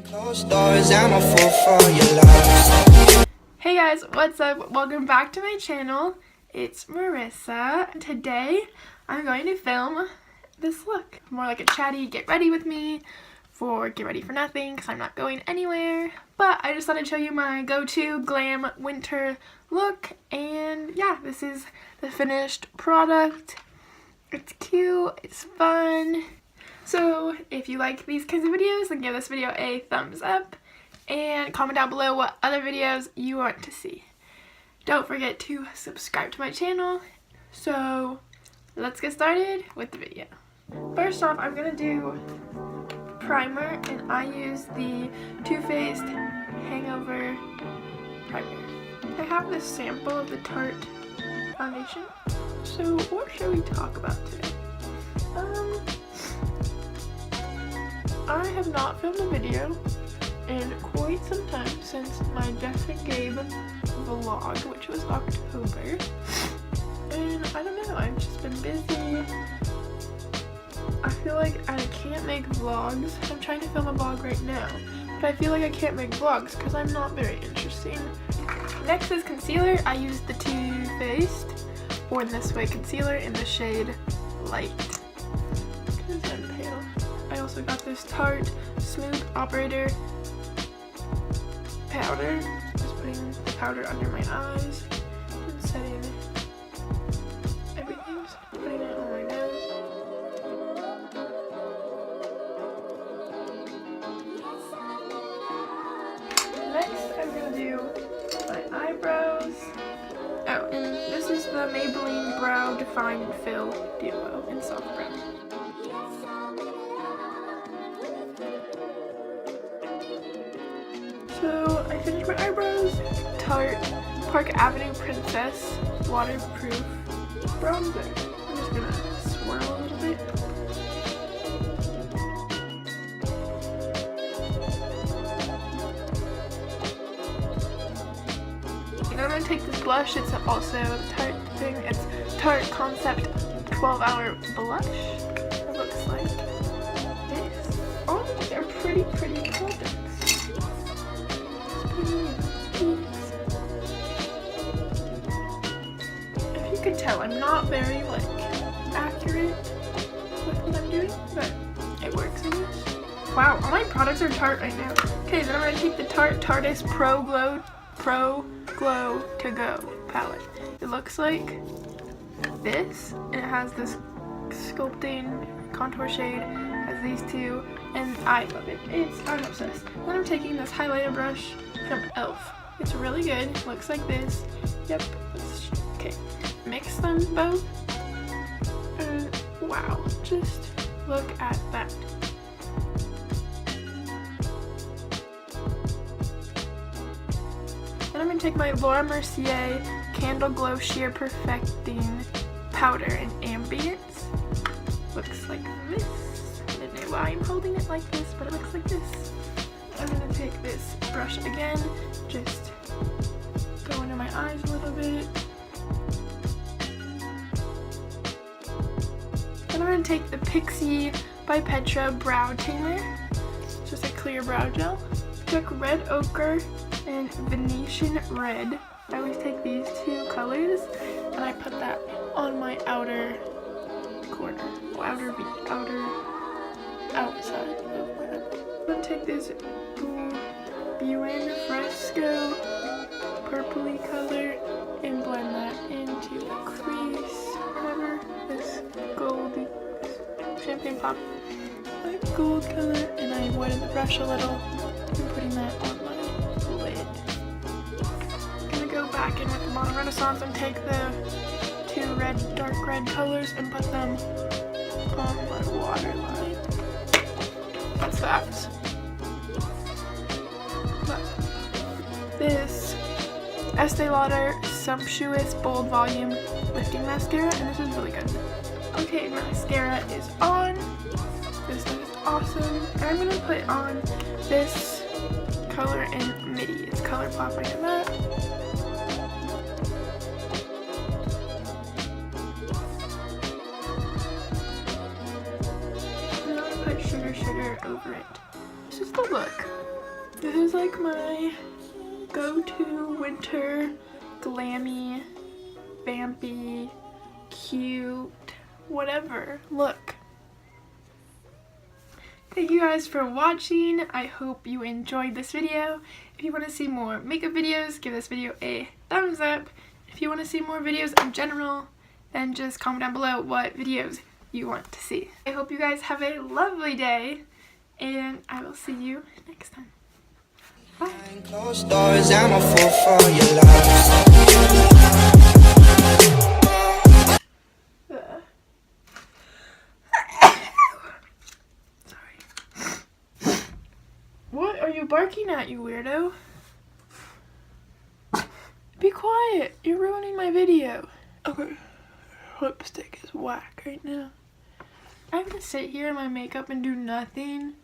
Closed doors, I'm a fool for your love. Hey guys, what's up? Welcome back to my channel. It's Marissa. Today I'm going to film this look. More like a chatty get ready with me for get ready for nothing because I'm not going anywhere. But I just thought I'd show you my go-to glam winter look, and yeah, this is the finished product. It's cute, it's fun. So if you like these kinds of videos, then give this video a thumbs up and comment down below what other videos you want to see. Don't forget to subscribe to my channel. So let's get started with the video. First off, I'm going to do primer, and I use the Too Faced Hangover Primer. I have this sample of the Tarte foundation. So what should we talk about today? I have not filmed a video in quite some time since my Jeff and Gabe vlog, which was October. And I don't know, I've just been busy. I feel like I can't make vlogs. I'm trying to film a vlog right now, but I feel like I can't make vlogs because I'm not very interesting. Next is concealer. I use the Too Faced Born This Way concealer in the shade Light. Because I'm pale. I also got this Tarte Smooth Operator powder. Just putting the powder under my eyes and setting everything. Just putting it on my nose. Next, I'm going to do my eyebrows. Oh, and this is the Maybelline Brow Define and Fill Duo in soft brown. So I finished my eyebrows. Tarte Park Avenue Princess Waterproof Bronzer. I'm just gonna swirl a little bit. And I'm gonna take this blush. It's also a Tarte thing. It's Tarte Concept 12-Hour Blush. It looks like this. Oh, they're pretty products. If you could tell, I'm not very accurate with what I'm doing, but it works, I guess. Wow, all my products are Tarte right now. Okay, then I'm gonna take the Tarte's Pro Glow To Go palette. It looks like this, and it has this sculpting contour shade, has these two, and I love it. I'm obsessed. Then I'm taking this highlighter brush from e.l.f. It's really good. Looks like this. Yep. Okay. Mix them both. And wow, just look at that. Then I'm gonna take my Laura Mercier Candle Glow Sheer Perfecting Powder in Ambience. Looks like this. I don't know why I'm holding it like this, but it looks like this. I'm gonna take this brush again, just go under my eyes a little bit. Then I'm gonna take the Pixie by Petra Brow Tamer, just a clear brow gel. Took Red Ochre and Venetian Red. I always take these two colors, and I put that on my outer corner, outside of my nipple. I'm gonna take this Buin Fresco purpley color and blend that into the crease, whatever, this goldy champagne pop, like gold color, and I wetted the brush a little and putting that on my lid. I'm gonna go back in with the Modern Renaissance and take the two dark red colors and put them on my waterline. That's that. This Estee Lauder Sumptuous Bold Volume Lifting Mascara, and this is really good. Okay, mascara is on. This is awesome. And I'm gonna put on this color in Midi. It's ColourPop, I know that. And I'm gonna put Sugar over it. This is the look. This is like my go-to winter glammy, vampy, cute, whatever look. Thank you guys for watching. I hope you enjoyed this video. If you want to see more makeup videos, give this video a thumbs up. If you want to see more videos in general, then just comment down below what videos you want to see. I hope you guys have a lovely day, and I will see you next time. Bye. Behind closed doors, I'm a fool for your love. Sorry. What are you barking at, you weirdo? Be quiet. You're ruining my video. Okay. Lipstick is whack right now. I have to sit here in my makeup and do nothing.